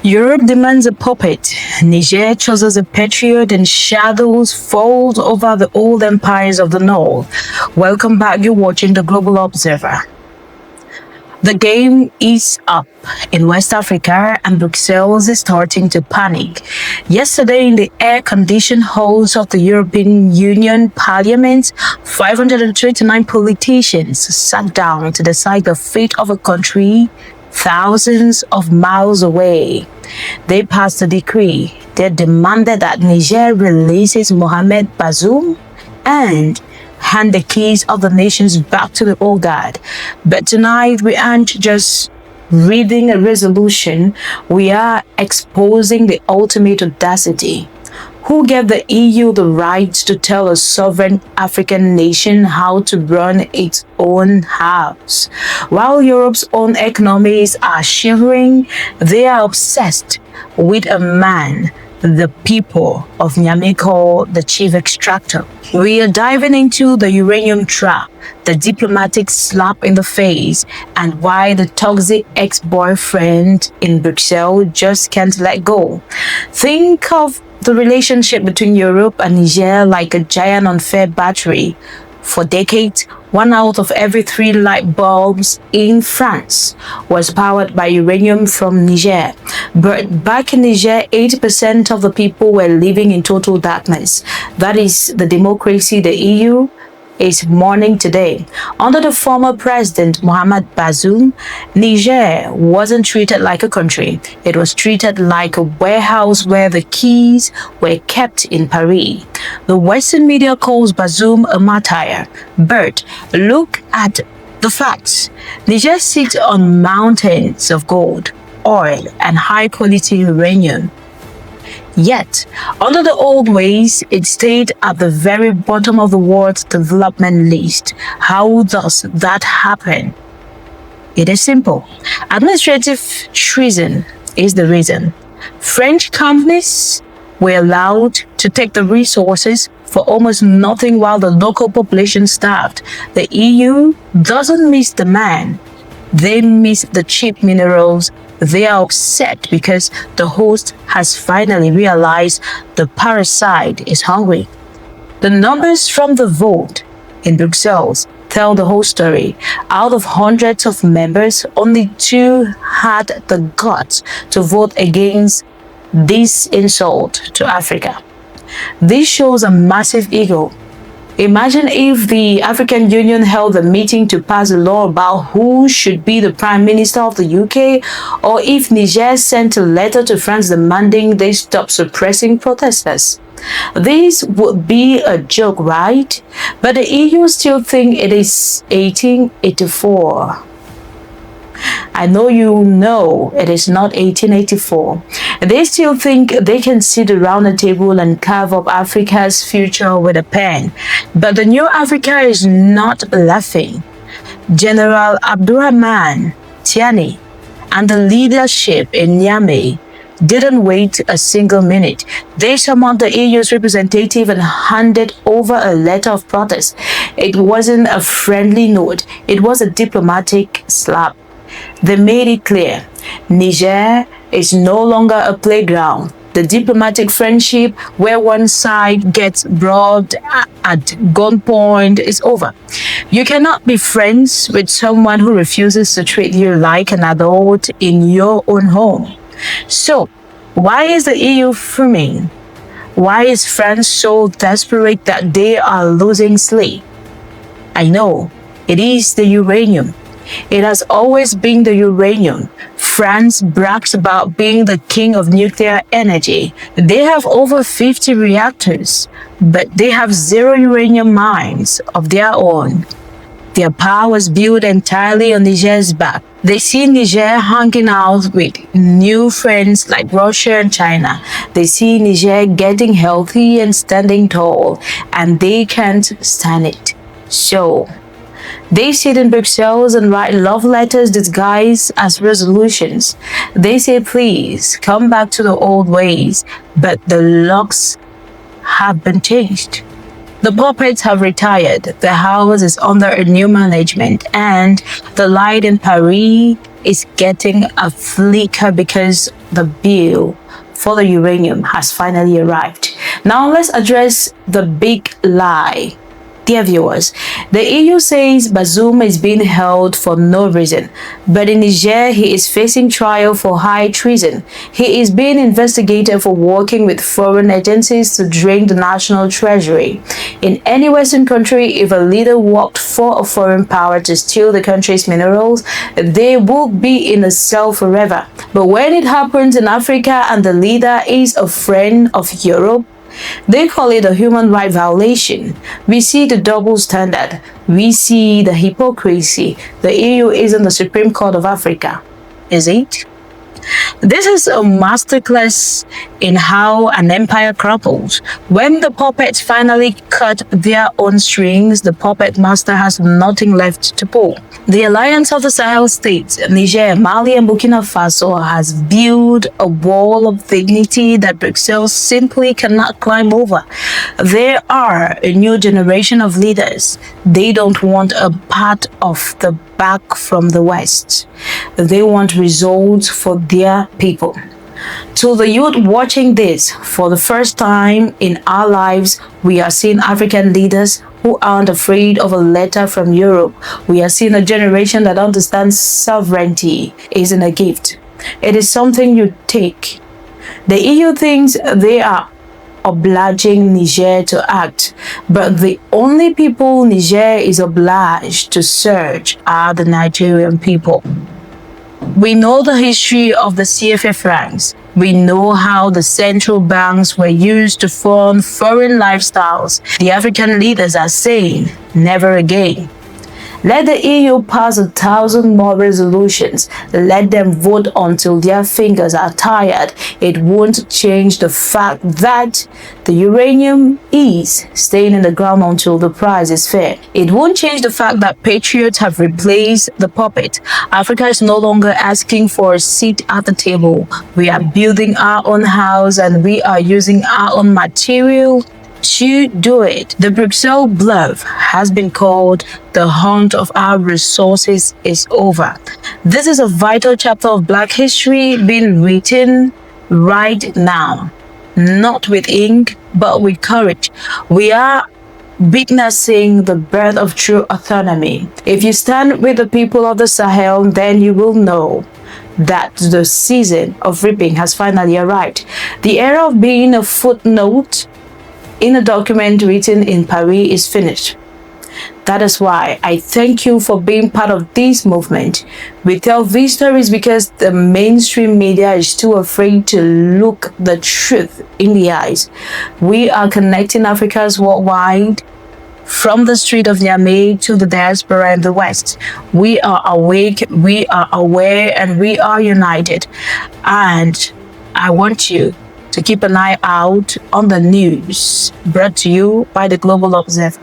Europe demands a puppet. Niger chooses a patriot and shadows fold over the old empires of the North. Welcome back, you're watching The Global Observer. The game is up in West Africa and Brussels is starting to panic. Yesterday in the air-conditioned halls of the European Union Parliament, 529 politicians sat down to decide the fate of a country thousands of miles away. They passed a decree. They demanded that Niger releases Mohamed Bazoum and hand the keys of the nations back to the old guard. But tonight we aren't just reading a resolution, we are exposing the ultimate audacity. Who gave the EU the right to tell a sovereign African nation how to run its own house? While Europe's own economies are shivering, they are obsessed with a man the people of Niamey call the chief extractor. We are diving into the uranium trap, the diplomatic slap in the face, and why the toxic ex-boyfriend in Brussels just can't let go. Think of the relationship between Europe and Niger like a giant unfair battery. For decades, 1 out of every 3 light bulbs in France was powered by uranium from Niger. But back in Niger, 80% of the people were living in total darkness. That is the democracy the EU is mourning today. Under the former president Mohamed Bazoum, Niger wasn't treated like a country. It was treated like a warehouse where the keys were kept in Paris. The Western media calls Bazoum a martyr. But look at the facts. Niger sits on mountains of gold, oil, and high-quality uranium. Yet, under the old ways, it stayed at the very bottom of the world's development list. How does that happen? It is simple. Administrative treason is the reason. French companies were allowed to take the resources for almost nothing while the local population starved. The EU doesn't miss the man. They miss the cheap minerals. They are upset because the host has finally realized the parasite is hungry. The numbers from the vote in Brussels tell the whole story. Out of hundreds of members, only 2 had the guts to vote against this insult to Africa. This shows a massive ego. Imagine if the African Union held a meeting to pass a law about who should be the Prime Minister of the UK, or if Niger sent a letter to France demanding they stop suppressing protesters. This would be a joke, right? But the EU still think it is 1884. I know you know it is not 1884. They still think they can sit around a table and carve up Africa's future with a pen. But the new Africa is not laughing. General Abdurrahman Tiani and the leadership in Niamey didn't wait a single minute. They summoned the EU's representative and handed over a letter of protest. It wasn't a friendly note, it was a diplomatic slap. They made it clear, Niger is no longer a playground. The diplomatic friendship where one side gets robbed at gunpoint is over. You cannot be friends with someone who refuses to treat you like an adult in your own home. So, why is the EU fuming? Why is France so desperate that they are losing sleep? I know, it is the uranium. It has always been the uranium. France brags about being the king of nuclear energy. They have over 50 reactors, but they have 0 uranium mines of their own. Their power was built entirely on Niger's back. They see Niger hanging out with new friends like Russia and China. They see Niger getting healthy and standing tall, and they can't stand it. So, they sit in Brussels and write love letters disguised as resolutions. They say, please, come back to the old ways, but the locks have been changed. The puppets have retired, the house is under a new management, and the light in Paris is getting a flicker because the bill for the uranium has finally arrived. Now let's address the big lie. Dear viewers, the EU says Bazoum is being held for no reason, but in Niger he is facing trial for high treason. He is being investigated for working with foreign agencies to drain the national treasury. In any Western country, if a leader worked for a foreign power to steal the country's minerals, they will be in a cell forever. But when it happens in Africa and the leader is a friend of Europe, they call it a human rights violation. We see the double standard. We see the hypocrisy. The EU isn't the Supreme Court of Africa, is it? This is a masterclass in how an empire crumbles. When the puppets finally cut their own strings, the puppet master has nothing left to pull. The alliance of the Sahel states, Niger, Mali, and Burkina Faso has built a wall of dignity that Brussels simply cannot climb over. They are a new generation of leaders. They don't want a pat of the back from the West. They want results for their people. To the youth watching this, for the first time in our lives, we are seeing African leaders who aren't afraid of a letter from Europe. We are seeing a generation that understands sovereignty isn't a gift. It is something you take. The EU thinks they are obliging Niger to act, but the only people Niger is obliged to serve are the Nigerian people. We know the history of the CFA francs. We know how the central banks were used to fund foreign lifestyles. The African leaders are saying, never again. Let the EU pass 1,000 more resolutions. Let them vote until their fingers are tired. It won't change the fact that the uranium is staying in the ground until the price is fair. It won't change the fact that patriots have replaced the puppet. Africa is no longer asking for a seat at the table. We are building our own house and we are using our own material to do it. The Brussels bluff has been called the hunt of our resources is over. This is a vital chapter of Black history being written right now. Not with ink, but with courage. We are witnessing the birth of true autonomy. If you stand with the people of the Sahel, then you will know that the season of reaping has finally arrived. The era of being a footnote in a document written in Paris is finished. That is why I thank you for being part of this movement. We tell these stories because the mainstream media is too afraid to look the truth in the eyes. We are connecting Africans worldwide, from the street of Niamey to the diaspora in the West. We are awake, we are aware, and we are united. And I want you to keep an eye out on the news brought to you by the Global Observer.